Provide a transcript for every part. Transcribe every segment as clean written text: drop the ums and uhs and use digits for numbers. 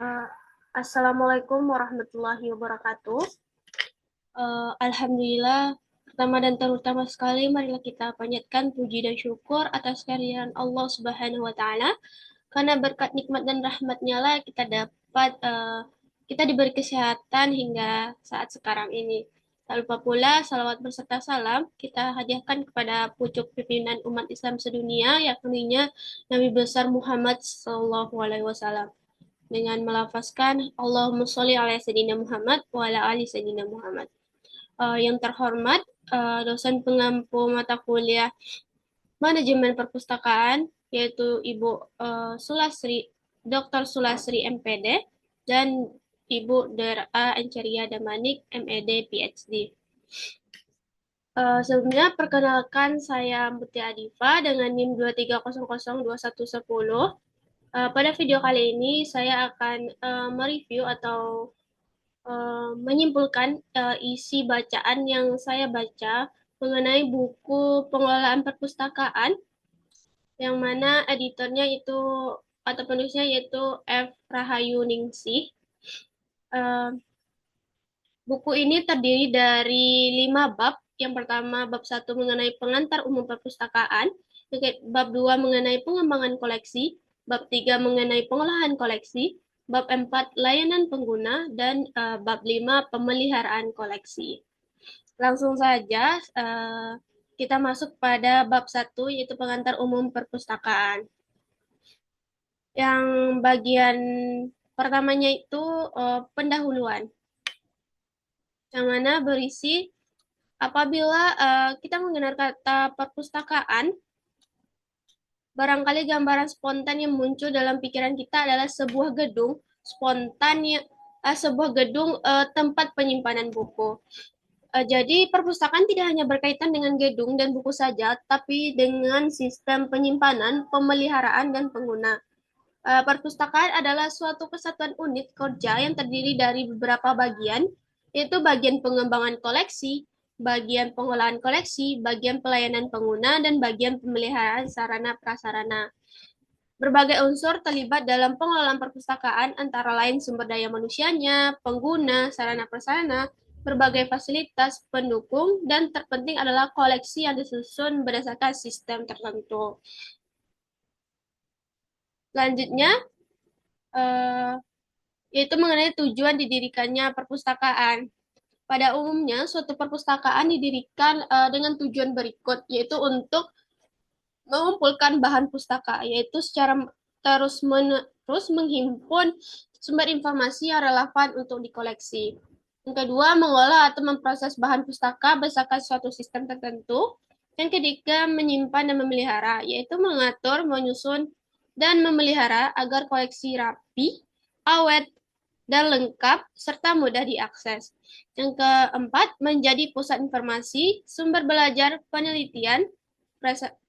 Uh, Assalamualaikum warahmatullahi wabarakatuh. Alhamdulillah, pertama dan terutama sekali, marilah kita panjatkan puji dan syukur atas kehadiran Allah Subhanahu wa Ta'ala, karena berkat nikmat dan rahmatnya lah kita diberi kesehatan hingga saat sekarang ini. Tak lupa pula salawat berserta salam kita hadiahkan kepada pucuk pimpinan umat Islam sedunia, yakni Nabi besar Muhammad Sallallahu Alaihi Wasallam, dengan melafazkan Allahumma sholli ala Sayyidina Muhammad wa ala ali Sayyidina Muhammad. Yang terhormat, dosen pengampu mata kuliah Manajemen Perpustakaan, yaitu Ibu Sulasri, Dr. Sulasri MPD, dan Ibu Dera Enceria Damanik, MED, PhD. Sebelumnya, perkenalkan saya Mutia Adifa dengan NIM 2300211. Pada video kali ini saya akan mereview atau menyimpulkan isi bacaan yang saya baca mengenai buku pengelolaan perpustakaan, yang mana editornya itu atau penulisnya yaitu F. Rahayu Ningsih. Buku ini terdiri dari 5 bab. Yang pertama, bab 1 mengenai pengantar umum perpustakaan, bab 2 mengenai pengembangan koleksi, bab 3 mengenai pengolahan koleksi, bab 4 layanan pengguna, dan bab 5 pemeliharaan koleksi. Langsung saja kita masuk pada bab 1, yaitu pengantar umum perpustakaan. Yang bagian pertamanya itu pendahuluan, yang mana berisi apabila kita mengenal kata perpustakaan, barangkali gambaran spontan yang muncul dalam pikiran kita adalah sebuah gedung spontan sebuah gedung tempat penyimpanan buku. Jadi perpustakaan tidak hanya berkaitan dengan gedung dan buku saja, tapi dengan sistem penyimpanan, pemeliharaan, dan pengguna. Perpustakaan adalah suatu kesatuan unit kerja yang terdiri dari beberapa bagian, yaitu bagian pengembangan koleksi, bagian pengolahan koleksi, bagian pelayanan pengguna, dan bagian pemeliharaan sarana prasarana. Berbagai unsur terlibat dalam pengelolaan perpustakaan, antara lain sumber daya manusianya, pengguna, sarana prasarana, berbagai fasilitas pendukung, dan terpenting adalah koleksi yang disusun berdasarkan sistem tertentu. Selanjutnya, yaitu mengenai tujuan didirikannya perpustakaan. Pada umumnya, suatu perpustakaan didirikan dengan tujuan berikut, yaitu untuk mengumpulkan bahan pustaka, yaitu secara terus menghimpun sumber informasi yang relevan untuk dikoleksi. Yang kedua, mengolah atau memproses bahan pustaka berdasarkan suatu sistem tertentu. Yang ketiga, menyimpan dan memelihara, yaitu mengatur, menyusun, dan memelihara agar koleksi rapi, awet, dan lengkap, serta mudah diakses. Yang keempat, menjadi pusat informasi, sumber belajar, penelitian,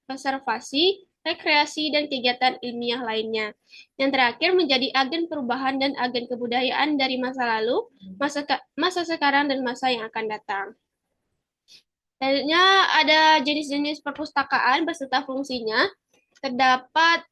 preservasi, rekreasi, dan kegiatan ilmiah lainnya. Yang terakhir, menjadi agen perubahan dan agen kebudayaan dari masa lalu, masa sekarang, dan masa yang akan datang. Selanjutnya, ada jenis-jenis perpustakaan beserta fungsinya. Terdapat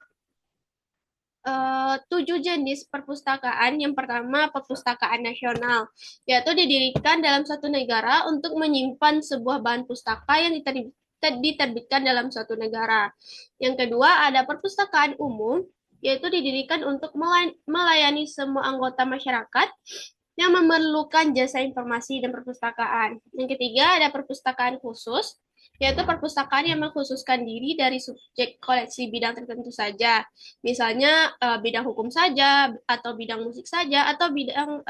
7 jenis perpustakaan. Yang pertama, perpustakaan nasional, yaitu didirikan dalam suatu negara untuk menyimpan sebuah bahan pustaka yang diterbitkan dalam suatu negara. Yang kedua, ada perpustakaan umum, yaitu didirikan untuk melayani semua anggota masyarakat yang memerlukan jasa informasi dan perpustakaan. Yang ketiga, ada perpustakaan khusus, yaitu perpustakaan yang mengkhususkan diri dari subjek koleksi bidang tertentu saja. Misalnya bidang hukum saja, atau bidang musik saja, atau bidang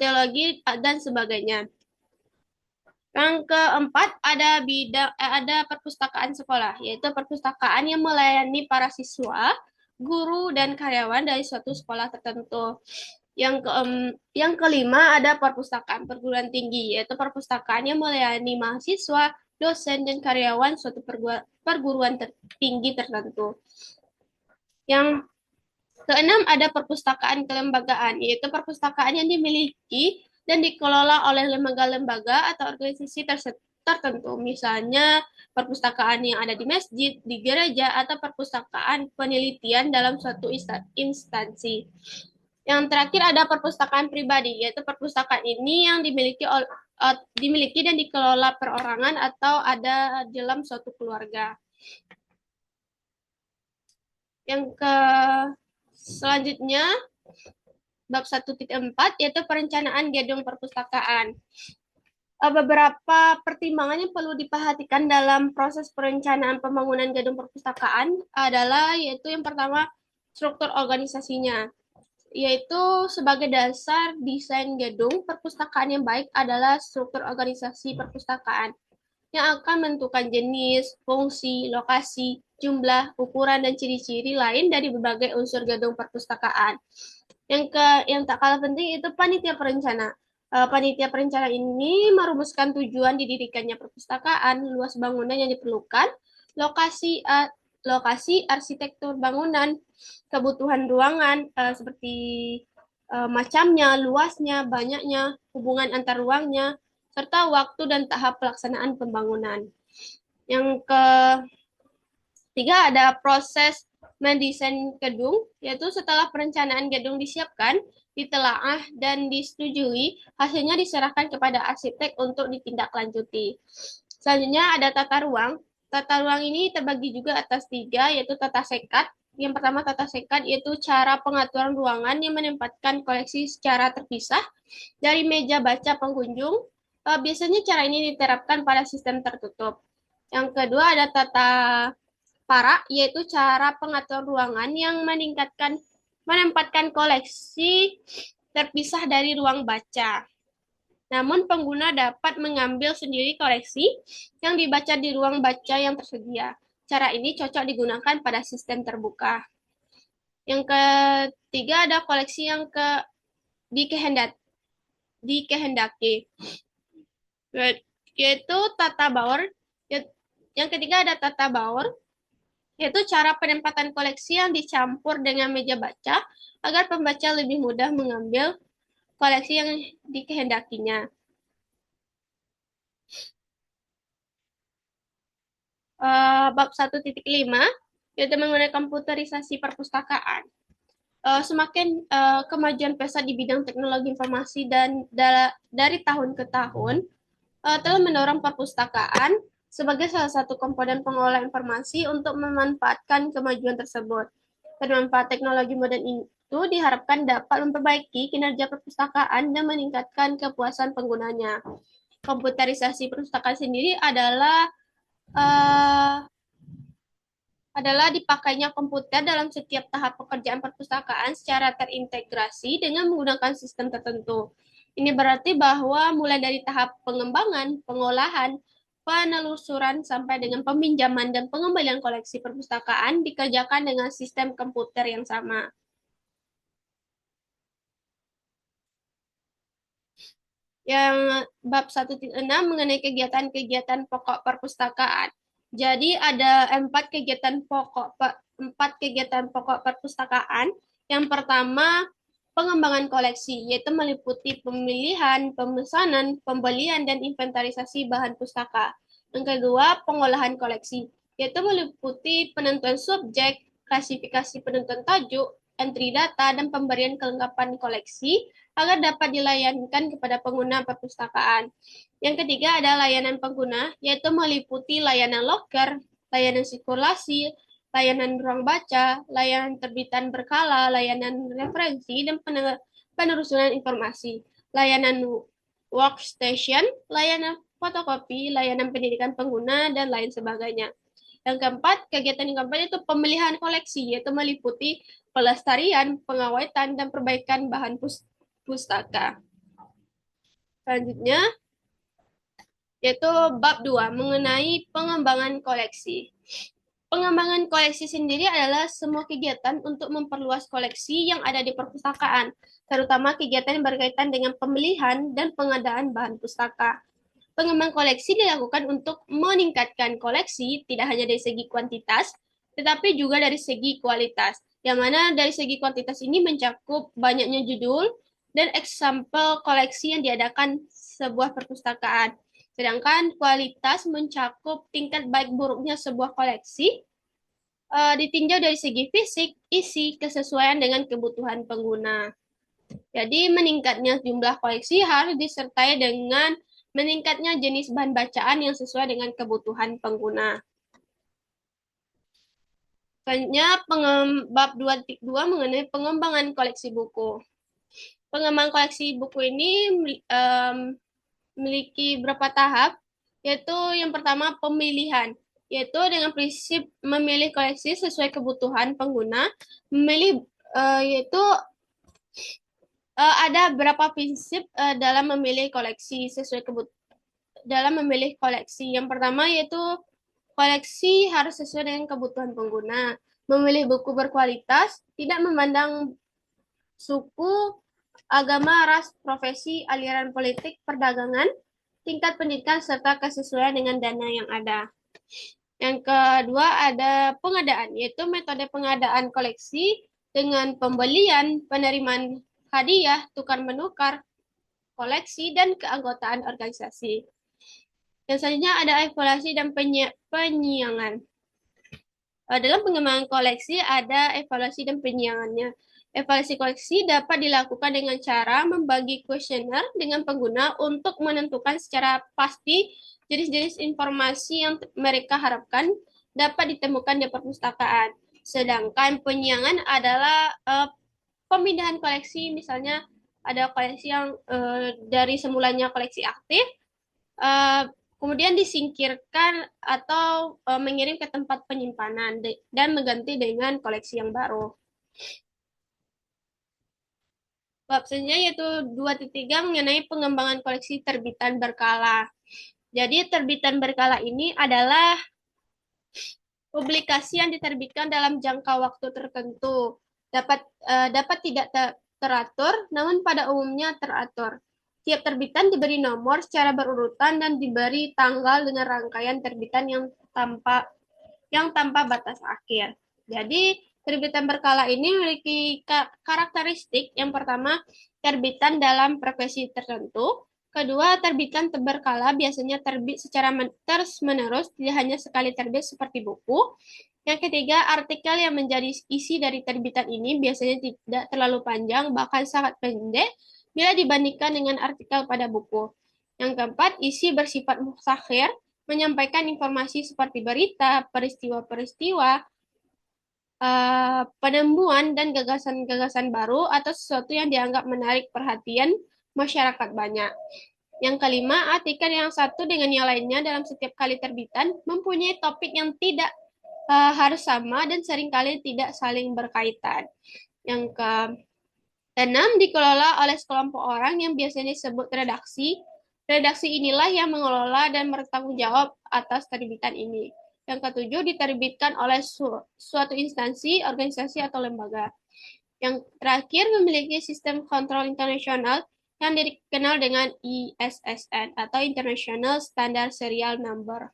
teologi dan sebagainya. Yang keempat, ada perpustakaan sekolah, yaitu perpustakaan yang melayani para siswa, guru, dan karyawan dari suatu sekolah tertentu. Yang kelima, ada perpustakaan perguruan tinggi, yaitu perpustakaan yang melayani mahasiswa, dosen, dan karyawan suatu perguruan tinggi tertentu. Yang keenam, ada perpustakaan kelembagaan, yaitu perpustakaan yang dimiliki dan dikelola oleh lembaga-lembaga atau organisasi tertentu, misalnya perpustakaan yang ada di masjid, di gereja, atau perpustakaan penelitian dalam suatu instansi. Yang terakhir ada perpustakaan pribadi, yaitu perpustakaan ini yang dimiliki dan dikelola perorangan atau ada dalam suatu keluarga. Yang ke selanjutnya bab 1.4 yaitu perencanaan gedung perpustakaan. Beberapa pertimbangan yang perlu diperhatikan dalam proses perencanaan pembangunan gedung perpustakaan adalah yaitu yang pertama struktur organisasinya, yaitu sebagai dasar desain gedung perpustakaan yang baik adalah struktur organisasi perpustakaan yang akan menentukan jenis, fungsi, lokasi, jumlah, ukuran, dan ciri-ciri lain dari berbagai unsur gedung perpustakaan. Yang tak kalah penting itu panitia perencana. Panitia perencana ini merumuskan tujuan didirikannya perpustakaan, luas bangunan yang diperlukan, lokasi lokasi arsitektur bangunan, kebutuhan ruangan seperti macamnya, luasnya, banyaknya, hubungan antar ruangnya, serta waktu dan tahap pelaksanaan pembangunan. Yang ketiga ada proses mendesain gedung, yaitu setelah perencanaan gedung disiapkan, ditelaah dan disetujui, hasilnya diserahkan kepada arsitek untuk ditindaklanjuti. Selanjutnya ada tata ruang. Tata ruang ini terbagi juga atas tiga, yaitu tata sekat. Yang pertama tata sekat yaitu cara pengaturan ruangan yang menempatkan koleksi secara terpisah dari meja baca pengunjung. Biasanya cara ini diterapkan pada sistem tertutup. Yang kedua ada tata para, yaitu cara pengaturan ruangan yang menempatkan koleksi terpisah dari ruang baca. Namun pengguna dapat mengambil sendiri koleksi yang dibaca di ruang baca yang tersedia. Cara ini cocok digunakan pada sistem terbuka. Yang ketiga ada koleksi yang dikehendaki, yaitu tata Bauer. Yang ketiga ada tata Bauer, yaitu cara penempatan koleksi yang dicampur dengan meja baca agar pembaca lebih mudah mengambil koleksi yang dikehendakinya. Bab 1.5 yaitu mengenai komputerisasi perpustakaan. Semakin kemajuan pesat di bidang teknologi informasi dan dari tahun ke tahun telah mendorong perpustakaan sebagai salah satu komponen pengolah informasi untuk memanfaatkan kemajuan tersebut. Bermanfaat teknologi modern itu diharapkan dapat memperbaiki kinerja perpustakaan dan meningkatkan kepuasan penggunanya. Komputerisasi perpustakaan sendiri adalah dipakainya komputer dalam setiap tahap pekerjaan perpustakaan secara terintegrasi dengan menggunakan sistem tertentu. Ini berarti bahwa mulai dari tahap pengembangan, pengolahan, penelusuran sampai dengan peminjaman dan pengembalian koleksi perpustakaan dikerjakan dengan sistem komputer yang sama. Yang bab 1.6 mengenai kegiatan-kegiatan pokok perpustakaan. Jadi ada empat kegiatan pokok perpustakaan. Yang pertama pengembangan koleksi, yaitu meliputi pemilihan, pemesanan, pembelian, dan inventarisasi bahan pustaka. Yang kedua pengolahan koleksi, yaitu meliputi penentuan subjek, klasifikasi penentuan tajuk, entry data, dan pemberian kelengkapan koleksi agar dapat dilayangkan kepada pengguna perpustakaan. Yang ketiga ada layanan pengguna, yaitu meliputi layanan loker, layanan sirkulasi, layanan ruang baca, layanan terbitan berkala, layanan referensi, dan penelusuran informasi, layanan workstation, layanan fotokopi, layanan pendidikan pengguna, dan lain sebagainya. Yang keempat, kegiatan yang keempat itu pemilihan koleksi, yaitu meliputi pelestarian, pengawetan, dan perbaikan bahan pustaka. Selanjutnya, yaitu bab 2 mengenai pengembangan koleksi. Pengembangan koleksi sendiri adalah semua kegiatan untuk memperluas koleksi yang ada di perpustakaan, terutama kegiatan yang berkaitan dengan pemilihan dan pengadaan bahan pustaka. Pengembangan koleksi dilakukan untuk meningkatkan koleksi tidak hanya dari segi kuantitas, tetapi juga dari segi kualitas, yang mana dari segi kuantitas ini mencakup banyaknya judul dan eksempel koleksi yang diadakan sebuah perpustakaan. Sedangkan kualitas mencakup tingkat baik buruknya sebuah koleksi, ditinjau dari segi fisik, isi, kesesuaian dengan kebutuhan pengguna. Jadi meningkatnya jumlah koleksi harus disertai dengan meningkatnya jenis bahan bacaan yang sesuai dengan kebutuhan pengguna. Selanjutnya, bab 2.2 mengenai pengembangan koleksi buku. Pengembangan koleksi buku ini memiliki beberapa tahap, yaitu yang pertama pemilihan, yaitu dengan prinsip memilih koleksi sesuai kebutuhan pengguna, memilih yaitu ada beberapa prinsip dalam memilih koleksi sesuai dalam memilih koleksi. Yang pertama yaitu koleksi harus sesuai dengan kebutuhan pengguna. Memilih buku berkualitas, tidak memandang suku, agama, ras, profesi, aliran politik, perdagangan, tingkat pendidikan, serta kesesuaian dengan dana yang ada. Yang kedua ada pengadaan, yaitu metode pengadaan koleksi dengan pembelian, penerimaan hadiah, tukar-menukar, koleksi, dan keanggotaan organisasi. Dan selanjutnya ada evaluasi dan penyiangan. Dalam pengembangan koleksi ada evaluasi dan penyiangannya. Evaluasi koleksi dapat dilakukan dengan cara membagi kuesioner dengan pengguna untuk menentukan secara pasti jenis-jenis informasi yang mereka harapkan dapat ditemukan di perpustakaan. Sedangkan penyiangan adalah pemindahan koleksi, misalnya ada koleksi yang dari semulanya koleksi aktif, kemudian disingkirkan atau mengirim ke tempat penyimpanan dan mengganti dengan koleksi yang baru. Bab selanjutnya yaitu 2.3 mengenai pengembangan koleksi terbitan berkala. Jadi terbitan berkala ini adalah publikasi yang diterbitkan dalam jangka waktu tertentu. Dapat tidak teratur, namun pada umumnya teratur. Tiap terbitan diberi nomor secara berurutan dan diberi tanggal dengan rangkaian terbitan yang tanpa batas akhir. Jadi, terbitan berkala ini memiliki karakteristik yang pertama, terbitan dalam profesi tertentu. Kedua, terbitan berkala biasanya terbit secara terus-menerus, tidak hanya sekali terbit seperti buku. Yang ketiga, artikel yang menjadi isi dari terbitan ini biasanya tidak terlalu panjang, bahkan sangat pendek, bila dibandingkan dengan artikel pada buku. Yang keempat, isi bersifat mutakhir, menyampaikan informasi seperti berita, peristiwa-peristiwa, penemuan, dan gagasan-gagasan baru atau sesuatu yang dianggap menarik perhatian masyarakat banyak. Yang kelima, artikel yang satu dengan yang lainnya dalam setiap kali terbitan mempunyai topik yang tidak harus sama dan seringkali tidak saling berkaitan. Yang keenam, dikelola oleh sekelompok orang yang biasanya disebut redaksi. Redaksi inilah yang mengelola dan bertanggung jawab atas terbitan ini. Yang ketujuh, diterbitkan oleh suatu instansi, organisasi, atau lembaga. Yang terakhir, memiliki sistem kontrol internasional yang dikenal dengan ISSN atau International Standard Serial Number.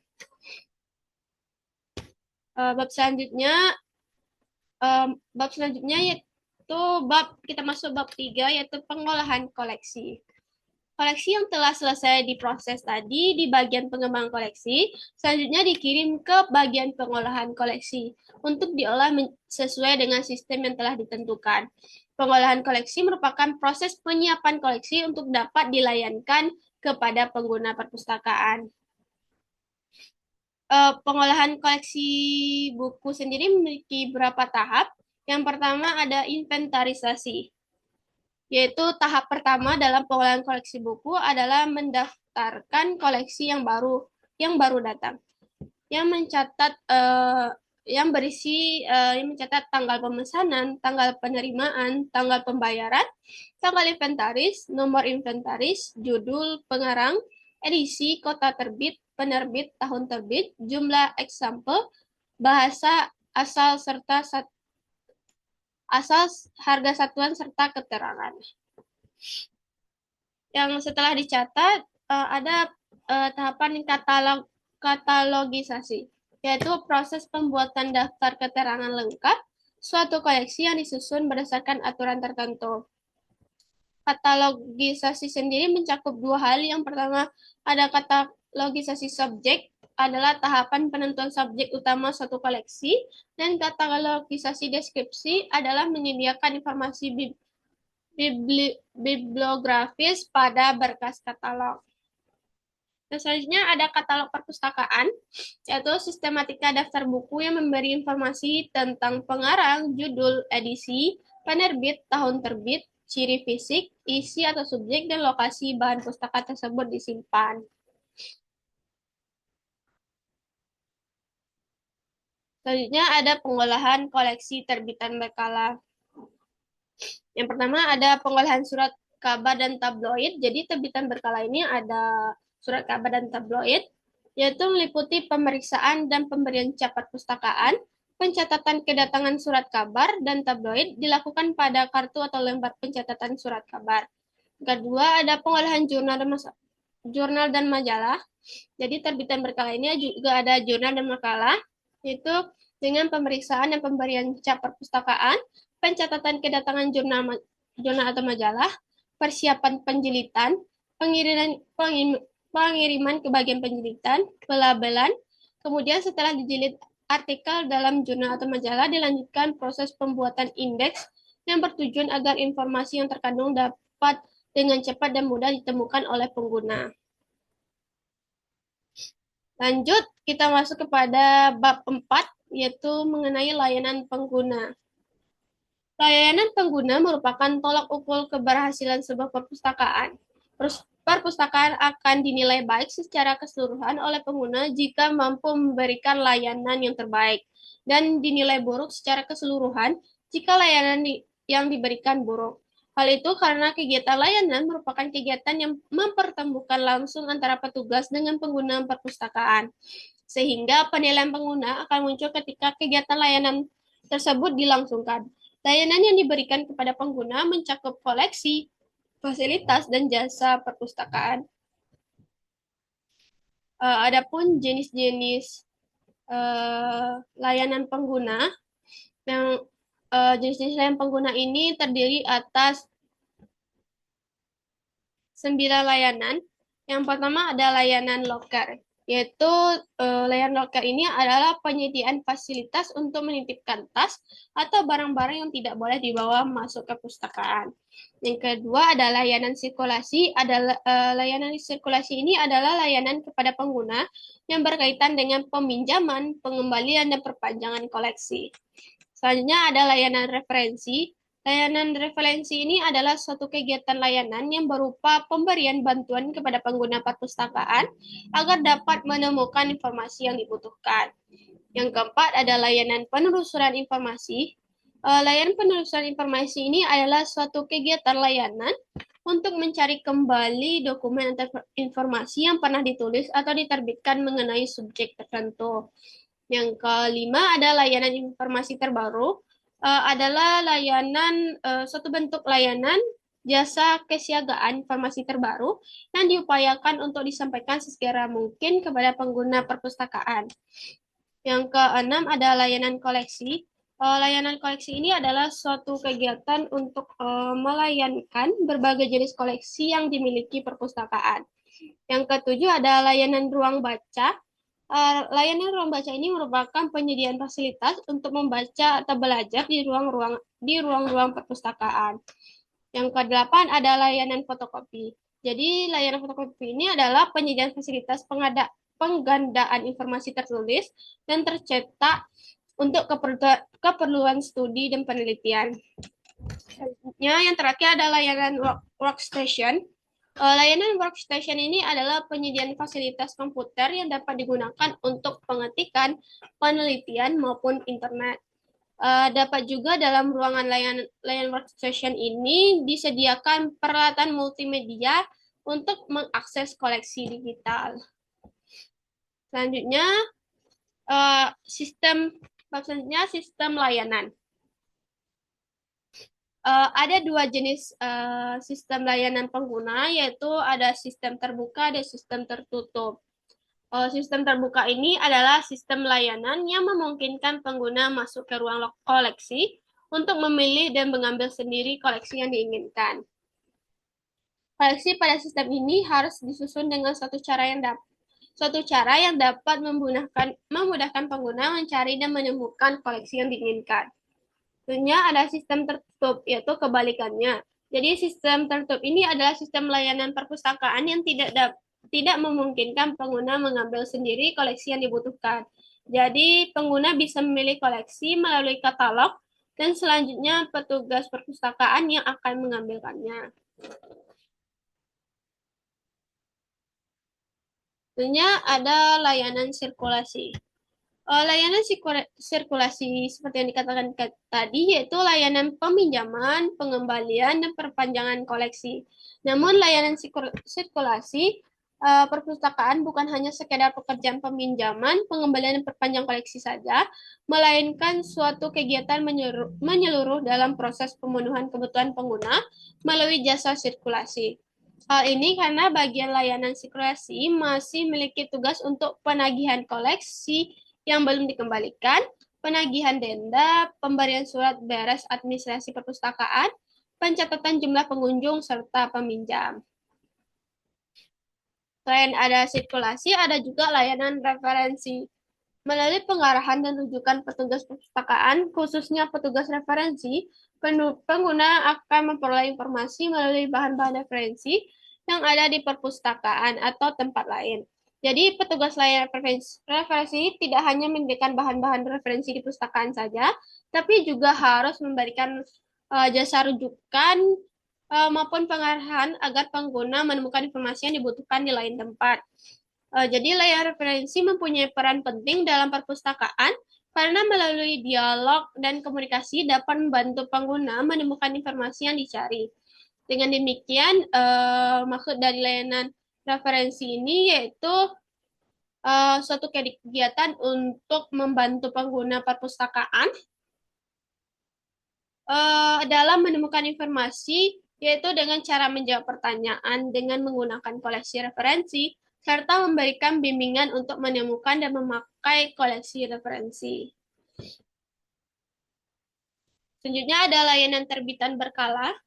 Bab selanjutnya yaitu kita masuk bab 3 yaitu pengolahan koleksi. Koleksi yang telah selesai diproses tadi di bagian pengembangan koleksi, selanjutnya dikirim ke bagian pengolahan koleksi untuk diolah sesuai dengan sistem yang telah ditentukan. Pengolahan koleksi merupakan proses penyiapan koleksi untuk dapat dilayankan kepada pengguna perpustakaan. Pengolahan koleksi buku sendiri memiliki beberapa tahap. Yang pertama ada inventarisasi, yaitu tahap pertama dalam pengolahan koleksi buku adalah mendaftarkan koleksi yang baru datang, yang mencatat yang mencatat tanggal pemesanan, tanggal penerimaan, tanggal pembayaran, tanggal inventaris, nomor inventaris, judul pengarang, edisi, kota terbit, penerbit, tahun terbit, jumlah eksampel, bahasa asal serta harga satuan serta keterangan. Yang setelah dicatat ada tahapan katalogisasi, yaitu proses pembuatan daftar keterangan lengkap suatu koleksi yang disusun berdasarkan aturan tertentu. Katalogisasi sendiri mencakup dua hal. Yang pertama ada katalogisasi subjek, adalah tahapan penentuan subjek utama suatu koleksi, dan katalogisasi deskripsi adalah menyediakan informasi bibliografis pada berkas katalog. Dan selanjutnya ada katalog perpustakaan, yaitu sistematika daftar buku yang memberi informasi tentang pengarang, judul, edisi, penerbit, tahun terbit, ciri fisik, isi atau subjek, dan lokasi bahan pustaka tersebut disimpan. Selanjutnya ada pengolahan koleksi terbitan berkala. Yang pertama ada pengolahan surat kabar dan tabloid. Jadi terbitan berkala ini ada surat kabar dan tabloid, yaitu meliputi pemeriksaan dan pemberian cap perpustakaan, pencatatan kedatangan surat kabar dan tabloid dilakukan pada kartu atau lembar pencatatan surat kabar. Kedua, ada pengolahan jurnal dan majalah. Jadi terbitan berkala ini juga ada jurnal dan makalah, yaitu dengan pemeriksaan dan pemberian cap perpustakaan, pencatatan kedatangan jurnal atau majalah, persiapan penjilitan, pengiriman ke bagian penjilitan, pelabelan, kemudian setelah dijilid artikel dalam jurnal atau majalah dilanjutkan proses pembuatan indeks yang bertujuan agar informasi yang terkandung dapat dengan cepat dan mudah ditemukan oleh pengguna. Lanjut, kita masuk kepada bab 4, yaitu mengenai layanan pengguna. Layanan pengguna merupakan tolak ukur keberhasilan sebuah perpustakaan. Perpustakaan akan dinilai baik secara keseluruhan oleh pengguna jika mampu memberikan layanan yang terbaik, dan dinilai buruk secara keseluruhan jika layanan yang diberikan buruk. Hal itu karena kegiatan layanan merupakan kegiatan yang mempertemukan langsung antara petugas dengan pengguna perpustakaan, sehingga penilaian pengguna akan muncul ketika kegiatan layanan tersebut dilangsungkan. Layanan yang diberikan kepada pengguna mencakup koleksi, fasilitas, dan jasa perpustakaan. Adapun jenis-jenis layanan pengguna, yang jenis-jenis layanan pengguna ini terdiri atas 9 layanan. Yang pertama ada layanan loker, yaitu layanan loker ini adalah penyediaan fasilitas untuk menitipkan tas atau barang-barang yang tidak boleh dibawa masuk ke perpustakaan. Yang kedua ada layanan sirkulasi. Layanan sirkulasi ini adalah layanan kepada pengguna yang berkaitan dengan peminjaman, pengembalian, dan perpanjangan koleksi. Selanjutnya ada layanan referensi. Layanan referensi ini adalah suatu kegiatan layanan yang berupa pemberian bantuan kepada pengguna perpustakaan agar dapat menemukan informasi yang dibutuhkan. Yang keempat ada layanan penelusuran informasi. Layanan penelusuran informasi ini adalah suatu kegiatan layanan untuk mencari kembali dokumen atau informasi yang pernah ditulis atau diterbitkan mengenai subjek tertentu. Yang kelima ada layanan informasi terbaru. Adalah layanan suatu bentuk layanan jasa kesiagaan informasi terbaru yang diupayakan untuk disampaikan sesegera mungkin kepada pengguna perpustakaan. Yang keenam ada layanan koleksi. Layanan koleksi ini adalah suatu kegiatan untuk melayankan berbagai jenis koleksi yang dimiliki perpustakaan. Yang ketujuh ada layanan ruang baca. Layanan ruang baca ini merupakan penyediaan fasilitas untuk membaca atau belajar di ruang-ruang perpustakaan. Yang kedelapan ada layanan fotokopi. Jadi layanan fotokopi ini adalah penyediaan fasilitas penggandaan informasi tertulis dan tercetak untuk keperluan studi dan penelitian. Selanjutnya yang terakhir ada layanan workstation. Layanan workstation ini adalah penyediaan fasilitas komputer yang dapat digunakan untuk pengetikan, penelitian, maupun internet. Dapat juga dalam ruangan layanan workstation ini disediakan peralatan multimedia untuk mengakses koleksi digital. Selanjutnya, sistem layanan. Ada dua jenis sistem layanan pengguna, yaitu ada sistem terbuka dan sistem tertutup. Sistem terbuka ini adalah sistem layanan yang memungkinkan pengguna masuk ke ruang koleksi untuk memilih dan mengambil sendiri koleksi yang diinginkan. Koleksi pada sistem ini harus disusun dengan suatu cara yang dapat memudahkan pengguna mencari dan menemukan koleksi yang diinginkan. Tentunya ada sistem tertutup, yaitu kebalikannya. Jadi sistem tertutup ini adalah sistem layanan perpustakaan yang tidak memungkinkan pengguna mengambil sendiri koleksi yang dibutuhkan. Jadi pengguna bisa memilih koleksi melalui katalog dan selanjutnya petugas perpustakaan yang akan mengambilkannya. Tentunya ada layanan sirkulasi. Layanan sirkulasi seperti yang dikatakan tadi yaitu layanan peminjaman, pengembalian, dan perpanjangan koleksi. Namun layanan sirkulasi perpustakaan bukan hanya sekedar pekerjaan peminjaman, pengembalian, dan perpanjang koleksi saja, melainkan suatu kegiatan menyeluruh dalam proses pemenuhan kebutuhan pengguna melalui jasa sirkulasi. Hal ini karena bagian layanan sirkulasi masih memiliki tugas untuk penagihan koleksi yang belum dikembalikan, penagihan denda, pemberian surat beres administrasi perpustakaan, pencatatan jumlah pengunjung, serta peminjam. Selain ada sirkulasi, ada juga layanan referensi. Melalui pengarahan dan rujukan petugas perpustakaan, khususnya petugas referensi, pengguna akan memperoleh informasi melalui bahan-bahan referensi yang ada di perpustakaan atau tempat lain. Jadi petugas layanan referensi tidak hanya memberikan bahan-bahan referensi di perpustakaan saja, tapi juga harus memberikan jasa rujukan maupun pengarahan agar pengguna menemukan informasi yang dibutuhkan di lain tempat. Jadi layar referensi mempunyai peran penting dalam perpustakaan karena melalui dialog dan komunikasi dapat membantu pengguna menemukan informasi yang dicari. Dengan demikian, maksud dari layanan referensi ini yaitu suatu kegiatan untuk membantu pengguna perpustakaan dalam menemukan informasi, yaitu dengan cara menjawab pertanyaan dengan menggunakan koleksi referensi, serta memberikan bimbingan untuk menemukan dan memakai koleksi referensi. Selanjutnya ada layanan terbitan berkala.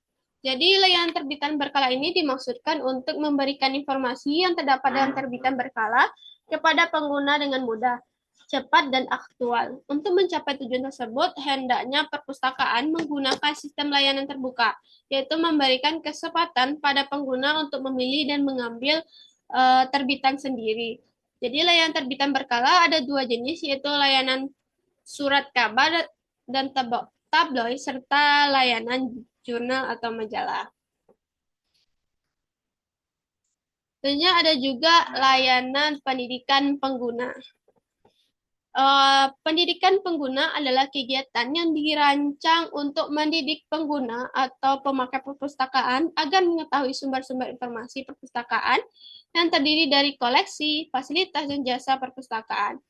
Jadi layanan terbitan berkala ini dimaksudkan untuk memberikan informasi yang terdapat dalam terbitan berkala kepada pengguna dengan mudah, cepat, dan aktual. Untuk mencapai tujuan tersebut, hendaknya perpustakaan menggunakan sistem layanan terbuka, yaitu memberikan kesempatan pada pengguna untuk memilih dan mengambil terbitan sendiri. Jadi layanan terbitan berkala ada dua jenis, yaitu layanan surat kabar dan tabloid, serta layanan jurnal atau majalah. Tentunya ada juga layanan pendidikan pengguna. Pendidikan pengguna adalah kegiatan yang dirancang untuk mendidik pengguna atau pemakai perpustakaan agar mengetahui sumber-sumber informasi perpustakaan yang terdiri dari koleksi, fasilitas, dan jasa perpustakaan.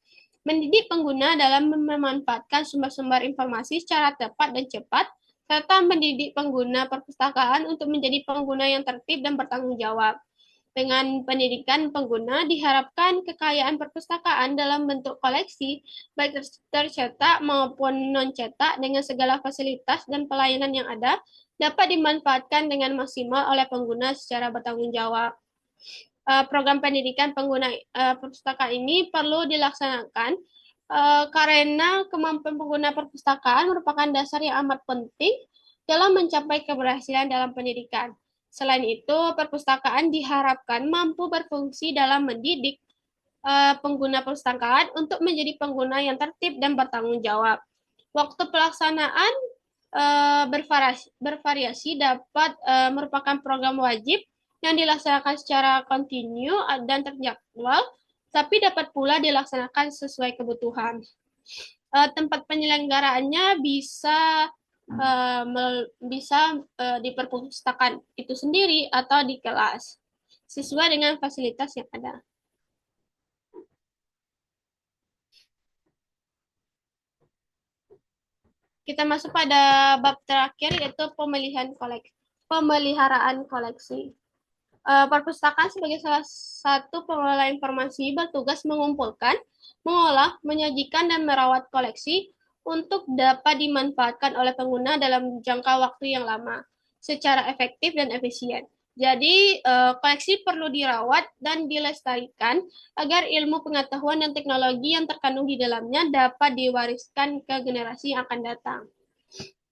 Mendidik pengguna dalam memanfaatkan sumber-sumber informasi secara tepat dan cepat, serta mendidik pengguna perpustakaan untuk menjadi pengguna yang tertib dan bertanggung jawab. Dengan pendidikan pengguna, diharapkan kekayaan perpustakaan dalam bentuk koleksi, baik tercetak maupun non-cetak, dengan segala fasilitas dan pelayanan yang ada, dapat dimanfaatkan dengan maksimal oleh pengguna secara bertanggung jawab. Program pendidikan pengguna perpustakaan ini perlu dilaksanakan karena kemampuan pengguna perpustakaan merupakan dasar yang amat penting dalam mencapai keberhasilan dalam pendidikan. Selain itu, perpustakaan diharapkan mampu berfungsi dalam mendidik pengguna perpustakaan untuk menjadi pengguna yang tertib dan bertanggung jawab. Waktu pelaksanaan bervariasi dapat merupakan program wajib yang dilaksanakan secara kontinu dan terjadwal, tapi dapat pula dilaksanakan sesuai kebutuhan. Tempat penyelenggaraannya bisa di perpustakaan itu sendiri atau di kelas, sesuai dengan fasilitas yang ada. Kita masuk pada bab terakhir, yaitu pemeliharaan koleksi. Perpustakaan sebagai salah satu pengelola informasi bertugas mengumpulkan, mengolah, menyajikan, dan merawat koleksi untuk dapat dimanfaatkan oleh pengguna dalam jangka waktu yang lama, secara efektif dan efisien. Jadi, koleksi perlu dirawat dan dilestarikan agar ilmu pengetahuan dan teknologi yang terkandung di dalamnya dapat diwariskan ke generasi yang akan datang.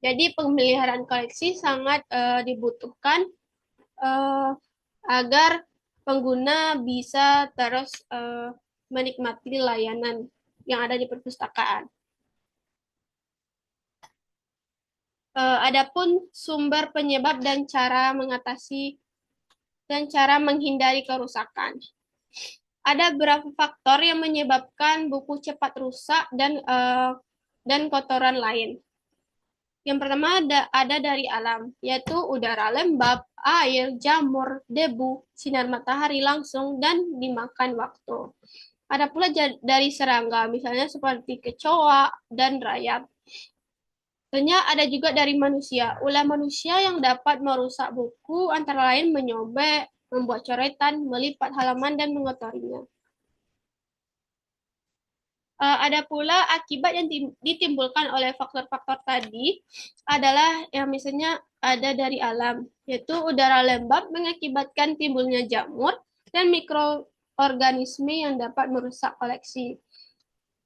Jadi pemeliharaan koleksi sangat dibutuhkan agar pengguna bisa terus menikmati layanan yang ada di perpustakaan. Adapun sumber penyebab dan cara menghindari kerusakan. Ada beberapa faktor yang menyebabkan buku cepat rusak dan kotoran lain. Yang pertama ada dari alam, yaitu udara lembab, air, jamur, debu, sinar matahari langsung, dan dimakan waktu. Ada pula dari serangga, misalnya seperti kecoa dan rayap. Tentunya ada juga dari manusia. Ulah manusia yang dapat merusak buku antara lain menyobek, membuat coretan, melipat halaman, dan mengotorinya. Ada pula akibat yang ditimbulkan oleh faktor-faktor tadi adalah yang misalnya ada dari alam, yaitu udara lembab mengakibatkan timbulnya jamur dan mikroorganisme yang dapat merusak koleksi.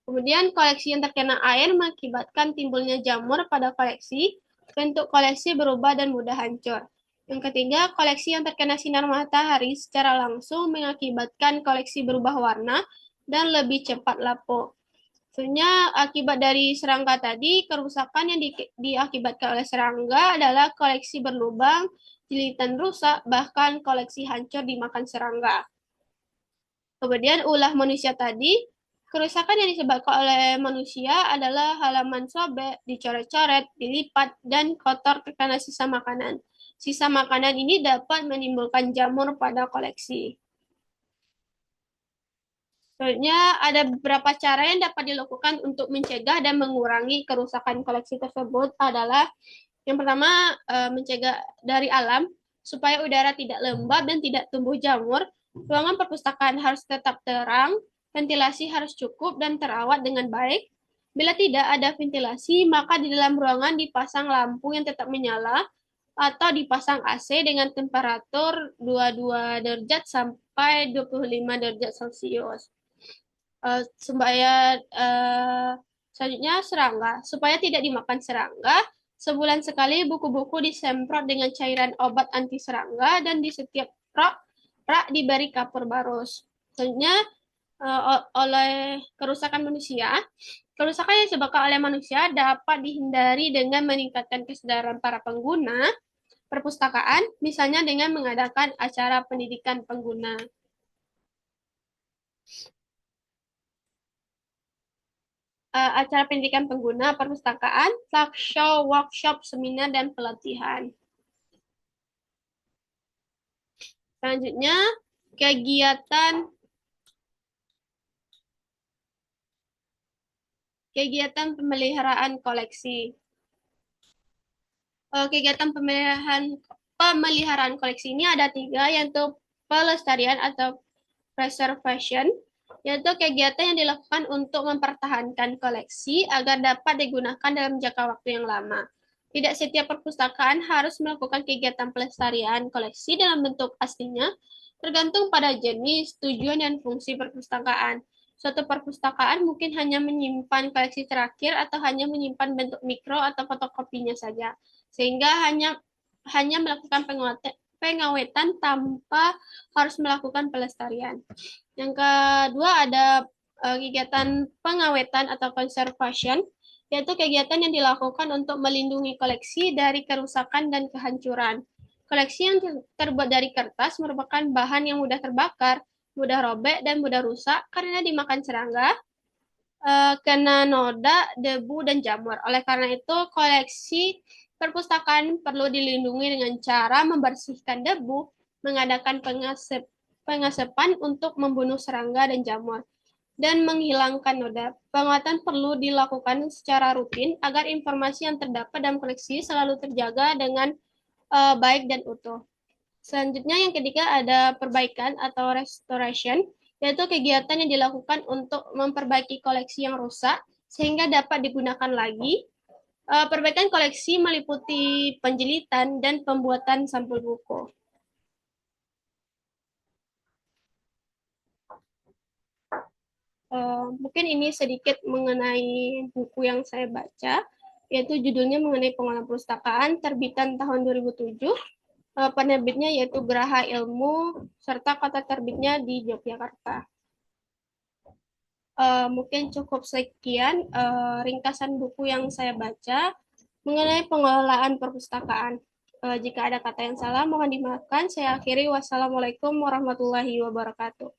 Kemudian koleksi yang terkena air mengakibatkan timbulnya jamur pada koleksi, bentuk koleksi berubah dan mudah hancur. Yang ketiga, koleksi yang terkena sinar matahari secara langsung mengakibatkan koleksi berubah warna dan lebih cepat lapuk. Sebenarnya akibat dari serangga tadi, kerusakan yang diakibatkan oleh serangga adalah koleksi berlubang, jilitan rusak, bahkan koleksi hancur dimakan serangga. Kemudian ulah manusia tadi, kerusakan yang disebabkan oleh manusia adalah halaman sobek, dicoret-coret, dilipat, dan kotor karena sisa makanan. Sisa makanan ini dapat menimbulkan jamur pada koleksi. Selanjutnya, ada beberapa cara yang dapat dilakukan untuk mencegah dan mengurangi kerusakan koleksi tersebut adalah yang pertama, mencegah dari alam supaya udara tidak lembab dan tidak tumbuh jamur. Ruangan perpustakaan harus tetap terang, ventilasi harus cukup dan terawat dengan baik. Bila tidak ada ventilasi, maka di dalam ruangan dipasang lampu yang tetap menyala atau dipasang AC dengan temperatur 22 derajat sampai 25 derajat Celcius. Selanjutnya serangga. Supaya tidak dimakan serangga, sebulan sekali buku-buku disemprot dengan cairan obat anti serangga dan di setiap rak diberi kapur barus. Selanjutnya oleh kerusakan manusia. Kerusakan yang disebabkan oleh manusia dapat dihindari dengan meningkatkan kesadaran para pengguna perpustakaan, misalnya dengan mengadakan acara pendidikan pengguna. Acara pendidikan pengguna perpustakaan, talk show, workshop, seminar, dan pelatihan. Selanjutnya, kegiatan pemeliharaan koleksi. Kegiatan pemeliharaan koleksi ini ada 3, yaitu pelestarian atau preservation, yaitu kegiatan yang dilakukan untuk mempertahankan koleksi agar dapat digunakan dalam jangka waktu yang lama. Tidak setiap perpustakaan harus melakukan kegiatan pelestarian koleksi dalam bentuk aslinya, tergantung pada jenis, tujuan, dan fungsi perpustakaan. Suatu perpustakaan mungkin hanya menyimpan koleksi terakhir atau hanya menyimpan bentuk mikro atau fotokopinya saja, sehingga hanya melakukan pengawetan tanpa harus melakukan pelestarian. Yang kedua ada kegiatan pengawetan atau conservation, yaitu kegiatan yang dilakukan untuk melindungi koleksi dari kerusakan dan kehancuran. Koleksi yang terbuat dari kertas merupakan bahan yang mudah terbakar, mudah robek, dan mudah rusak karena dimakan serangga, kena noda, debu, dan jamur. Oleh karena itu, koleksi perpustakaan perlu dilindungi dengan cara membersihkan debu, mengadakan pengasepan untuk membunuh serangga dan jamur, dan menghilangkan noda. Penguatan perlu dilakukan secara rutin agar informasi yang terdapat dalam koleksi selalu terjaga dengan baik dan utuh. Selanjutnya yang ketiga ada perbaikan atau restoration, yaitu kegiatan yang dilakukan untuk memperbaiki koleksi yang rusak sehingga dapat digunakan lagi. Perbaikan koleksi meliputi penjilitan dan pembuatan sampul buku. Mungkin ini sedikit mengenai buku yang saya baca. yaitu judulnya mengenai pengelolaan perpustakaan, terbitan tahun 2007. Penerbitnya yaitu Geraha Ilmu, serta kota terbitnya di Yogyakarta. Mungkin cukup sekian ringkasan buku yang saya baca mengenai pengelolaan perpustakaan. Jika ada kata yang salah, mohon dimaafkan. Saya akhiri. Wassalamualaikum warahmatullahi wabarakatuh.